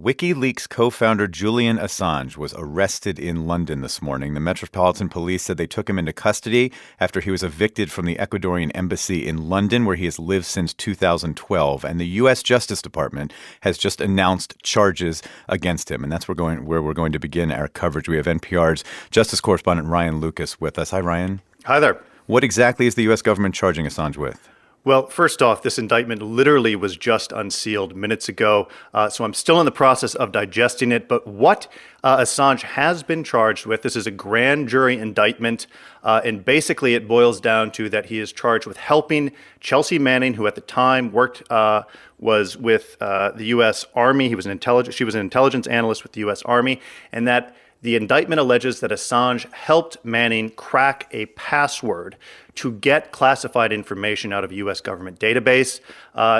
WikiLeaks co-founder Julian Assange was arrested in London this morning. The Metropolitan Police said they took him into custody after he was evicted from the Ecuadorian embassy in London, where he has lived since 2012. And the U.S. Justice Department has just announced charges against him. And that's where we're going to begin our coverage. We have NPR's justice correspondent Ryan Lucas with us. Hi, Ryan. Hi there. What exactly is the U.S. government charging Assange with? Well, first off, this indictment literally was just unsealed minutes ago, so I'm still in the process of digesting it. But what Assange has been charged with, this is a grand jury indictment, and basically it boils down to that he is charged with helping Chelsea Manning, who at the time was with the U.S. Army. She was an intelligence analyst with the U.S. Army, and that the indictment alleges that Assange helped Manning crack a password to get classified information out of a U.S. government database.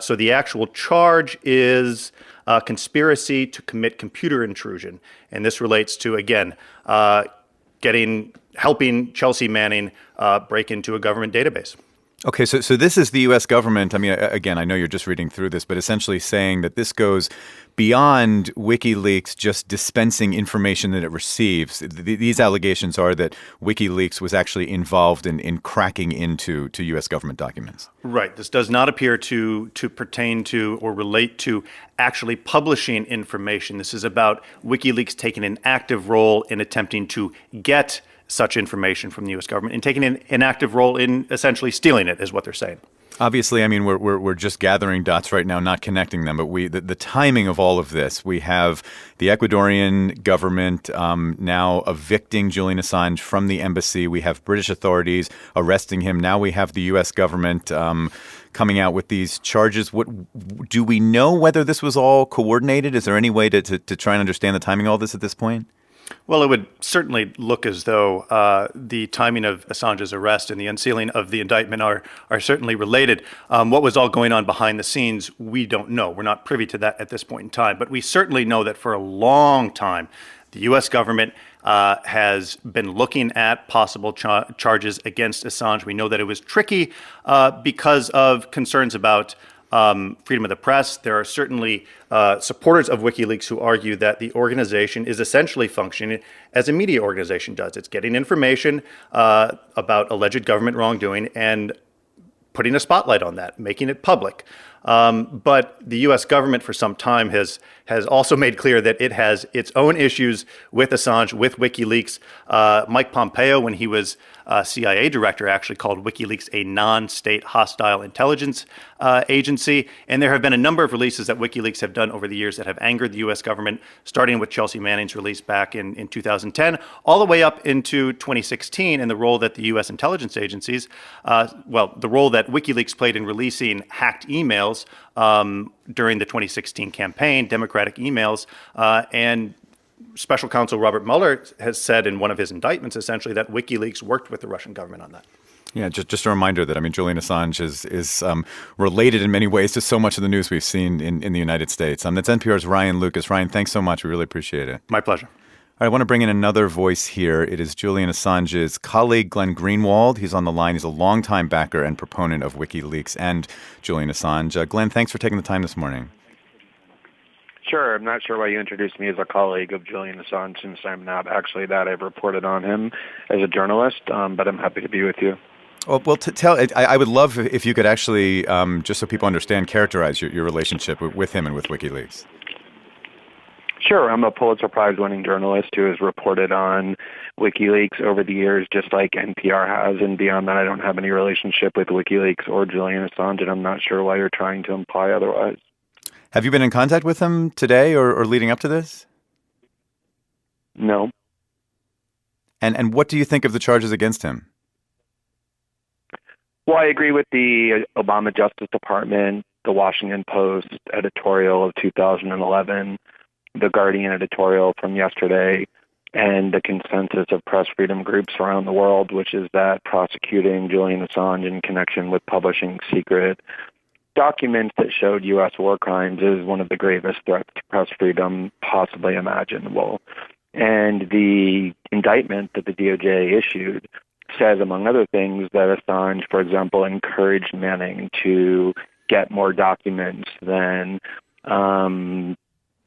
So the actual charge is conspiracy to commit computer intrusion. And this relates to, again, helping Chelsea Manning break into a government database. Okay, so this is the U.S. government. I mean, again, I know you're just reading through this, but essentially saying that this goes beyond WikiLeaks just dispensing information that it receives. These allegations are that WikiLeaks was actually involved in cracking into U.S. government documents. Right. This does not appear to pertain to or relate to actually publishing information. This is about WikiLeaks taking an active role in attempting to get such information from the U.S. government and taking an active role in essentially stealing it, is what they're saying. Obviously, I mean, we're just gathering dots right now, not connecting them. But the timing of all of this, we have the Ecuadorian government now evicting Julian Assange from the embassy. We have British authorities arresting him. Now we have the U.S. government coming out with these charges. What do we know whether this was all coordinated? Is there any way to try and understand the timing of all this at this point? Well, it would certainly look as though the timing of Assange's arrest and the unsealing of the indictment are certainly related. What was all going on behind the scenes, we don't know. We're not privy to that at this point in time. But we certainly know that for a long time, the U.S. government has been looking at possible charges against Assange. We know that it was tricky because of concerns about freedom of the press. There are certainly supporters of WikiLeaks who argue that the organization is essentially functioning as a media organization does. It's getting information about alleged government wrongdoing and putting a spotlight on that, making it public. But the U.S. government for some time has also made clear that it has its own issues with Assange, with WikiLeaks. Mike Pompeo, when he was CIA director, actually called WikiLeaks a non-state hostile intelligence agency. And there have been a number of releases that WikiLeaks have done over the years that have angered the U.S. government, starting with Chelsea Manning's release back in 2010, all the way up into 2016, and the role that the U.S. intelligence agencies, the role that WikiLeaks played in releasing hacked emails during the 2016 campaign, Democratic emails, and Special Counsel Robert Mueller has said in one of his indictments, essentially, that WikiLeaks worked with the Russian government on that. Yeah, just a reminder that, I mean, Julian Assange is related in many ways to so much of the news we've seen in the United States. That's NPR's Ryan Lucas. Ryan, thanks so much. We really appreciate it. My pleasure. All right, I want to bring in another voice here. It is Julian Assange's colleague, Glenn Greenwald. He's on the line. He's a longtime backer and proponent of WikiLeaks and Julian Assange. Glenn, thanks for taking the time this morning. Sure. I'm not sure why you introduced me as a colleague of Julian Assange, since I'm not actually that. I've reported on him as a journalist, but I'm happy to be with you. Well, I would love if you could actually, just so people understand, characterize your relationship with him and with WikiLeaks. Sure. I'm a Pulitzer Prize-winning journalist who has reported on WikiLeaks over the years, just like NPR has. And beyond that, I don't have any relationship with WikiLeaks or Julian Assange, and I'm not sure why you're trying to imply otherwise. Have you been in contact with him today or leading up to this? No. And what do you think of the charges against him? Well, I agree with the Obama Justice Department, the Washington Post editorial of 2011, the Guardian editorial from yesterday, and the consensus of press freedom groups around the world, which is that prosecuting Julian Assange in connection with publishing secret documents that showed U.S. war crimes is one of the gravest threats to press freedom possibly imaginable. And the indictment that the DOJ issued says, among other things, that Assange, for example, encouraged Manning to get more documents than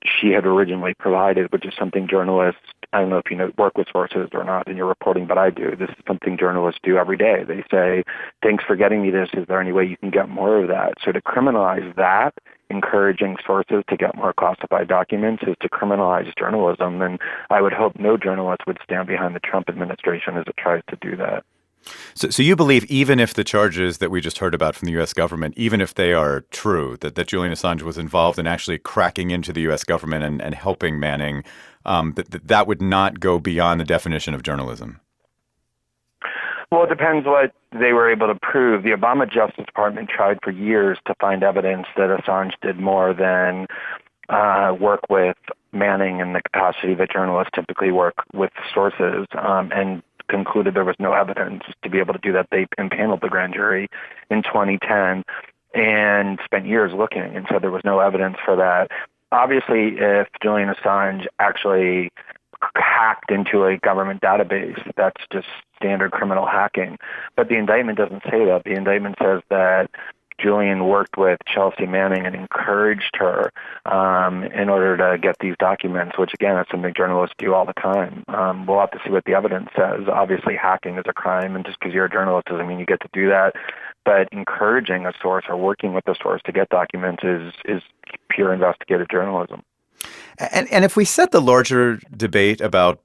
she had originally provided, which is something journalists, I don't know if you work with sources or not in your reporting, but I do. This is something journalists do every day. They say, thanks for getting me this. Is there any way you can get more of that? So to criminalize that, encouraging sources to get more classified documents, is to criminalize journalism. And I would hope no journalist would stand behind the Trump administration as it tries to do that. So you believe even if the charges that we just heard about from the U.S. government, even if they are true, that Julian Assange was involved in actually cracking into the U.S. government and helping Manning, that would not go beyond the definition of journalism? Well, it depends what they were able to prove. The Obama Justice Department tried for years to find evidence that Assange did more than work with Manning in the capacity that journalists typically work with sources, and concluded there was no evidence to be able to do that. They impaneled the grand jury in 2010 and spent years looking and said there was no evidence for that. Obviously, if Julian Assange actually hacked into a government database, that's just standard criminal hacking. But the indictment doesn't say that. The indictment says that Julian worked with Chelsea Manning and encouraged her in order to get these documents, which, again, is something journalists do all the time. We'll have to see what the evidence says. Obviously, hacking is a crime, and just because you're a journalist doesn't mean you get to do that. But encouraging a source or working with a source to get documents is pure investigative journalism. And if we set the larger debate about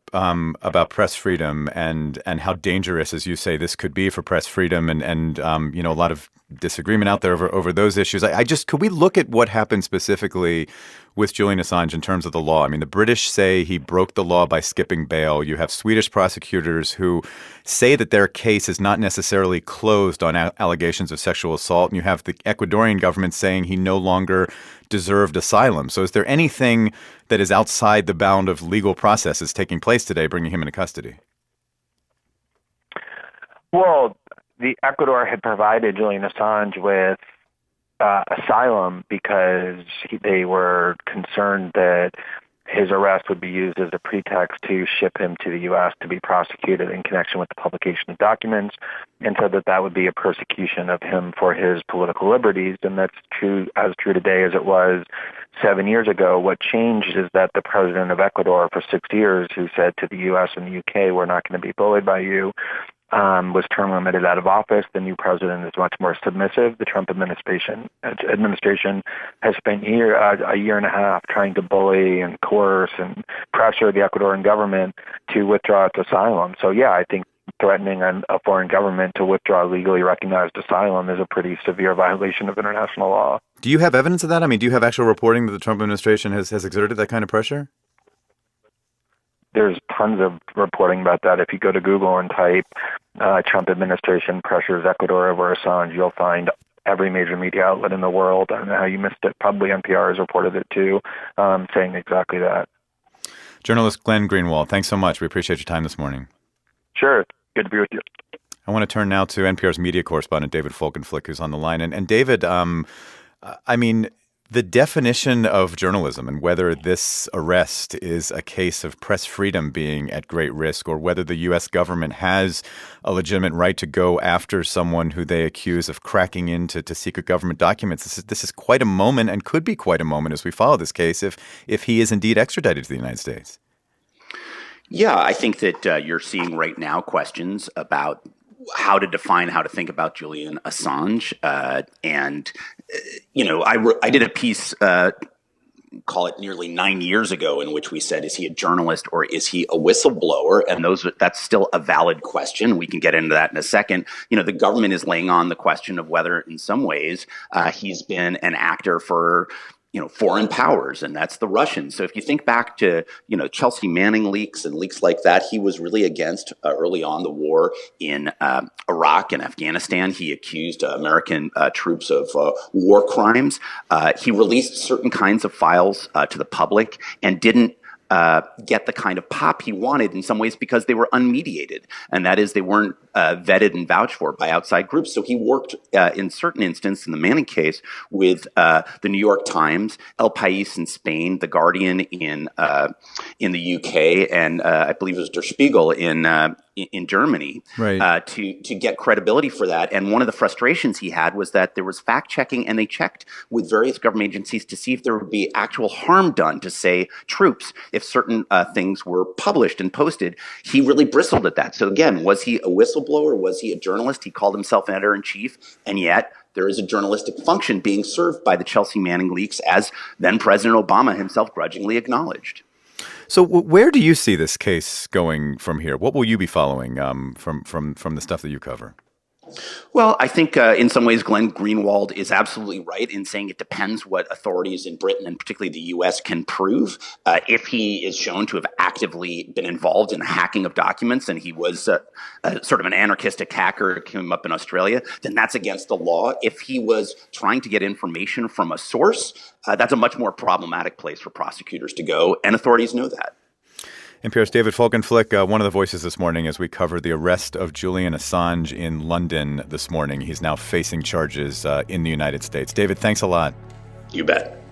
press freedom and how dangerous, as you say, this could be for press freedom, and a lot of disagreement out there over those issues, could we look at what happened specifically with Julian Assange in terms of the law? I mean, the British say he broke the law by skipping bail. You have Swedish prosecutors who say that their case is not necessarily closed on allegations of sexual assault. And you have the Ecuadorian government saying he no longer deserved asylum. So is there anything that is outside the bound of legal processes taking place today, bringing him into custody? Well, the Ecuador had provided Julian Assange with asylum because they were concerned that his arrest would be used as a pretext to ship him to the U.S. to be prosecuted in connection with the publication of documents, and said that would be a persecution of him for his political liberties. And that's as true today as it was 7 years ago. What changed is that the president of Ecuador for 6 years, who said to the U.S. and the U.K., we're not going to be bullied by you, was term limited out of office. The new president is much more submissive. The Trump administration has spent a year and a half trying to bully and coerce and pressure the Ecuadorian government to withdraw its asylum. So, yeah, I think threatening a foreign government to withdraw legally recognized asylum is a pretty severe violation of international law. Do you have evidence of that? I mean, do you have actual reporting that the Trump administration has exerted that kind of pressure? There's tons of reporting about that. If you go to Google and type Trump administration pressures Ecuador over Assange, you'll find every major media outlet in the world. I don't know how you missed it. Probably NPR has reported it too, saying exactly that. Journalist Glenn Greenwald, thanks so much. We appreciate your time this morning. Sure. Good to be with you. I want to turn now to NPR's media correspondent, David Folkenflik, who's on the line. And David, the definition of journalism and whether this arrest is a case of press freedom being at great risk, or whether the U.S. government has a legitimate right to go after someone who they accuse of cracking into secret government documents. This is quite a moment, and could be quite a moment as we follow this case if he is indeed extradited to the United States. Yeah, I think that you're seeing right now questions about how to define, how to think about Julian Assange. I did a piece, call it nearly 9 years ago, in which we said, is he a journalist or is he a whistleblower? And that's still a valid question. We can get into that in a second. The government is laying on the question of whether in some ways he's been an actor for foreign powers, and that's the Russians. So if you think back to, Chelsea Manning leaks and leaks like that, he was really against early on the war in Iraq and Afghanistan. He accused American troops of war crimes. He released certain kinds of files to the public and didn't get the kind of pop he wanted in some ways because they were unmediated. And that is, they weren't vetted and vouched for by outside groups. So he worked in certain instances in the Manning case with the New York Times, El País in Spain, The Guardian in the UK, and I believe it was Der Spiegel in Germany Right. to get credibility for that. And one of the frustrations he had was that there was fact checking, and they checked with various government agencies to see if there would be actual harm done to, say, troops if certain things were published and posted. He really bristled at that. So again, was he a whistleblower? Was he a journalist? He called himself an editor-in-chief, and yet there is a journalistic function being served by the Chelsea Manning leaks, as then President Obama himself grudgingly acknowledged. So where do you see this case going from here? What will you be following from the stuff that you cover? Well, I think in some ways, Glenn Greenwald is absolutely right in saying it depends what authorities in Britain and particularly the U.S. can prove. If he is shown to have actively been involved in hacking of documents and he was sort of an anarchistic hacker who came up in Australia, then that's against the law. If he was trying to get information from a source, that's a much more problematic place for prosecutors to go, and authorities know that. NPR's David Folkenflik, one of the voices this morning as we cover the arrest of Julian Assange in London this morning. He's now facing charges in the United States. David, thanks a lot. You bet.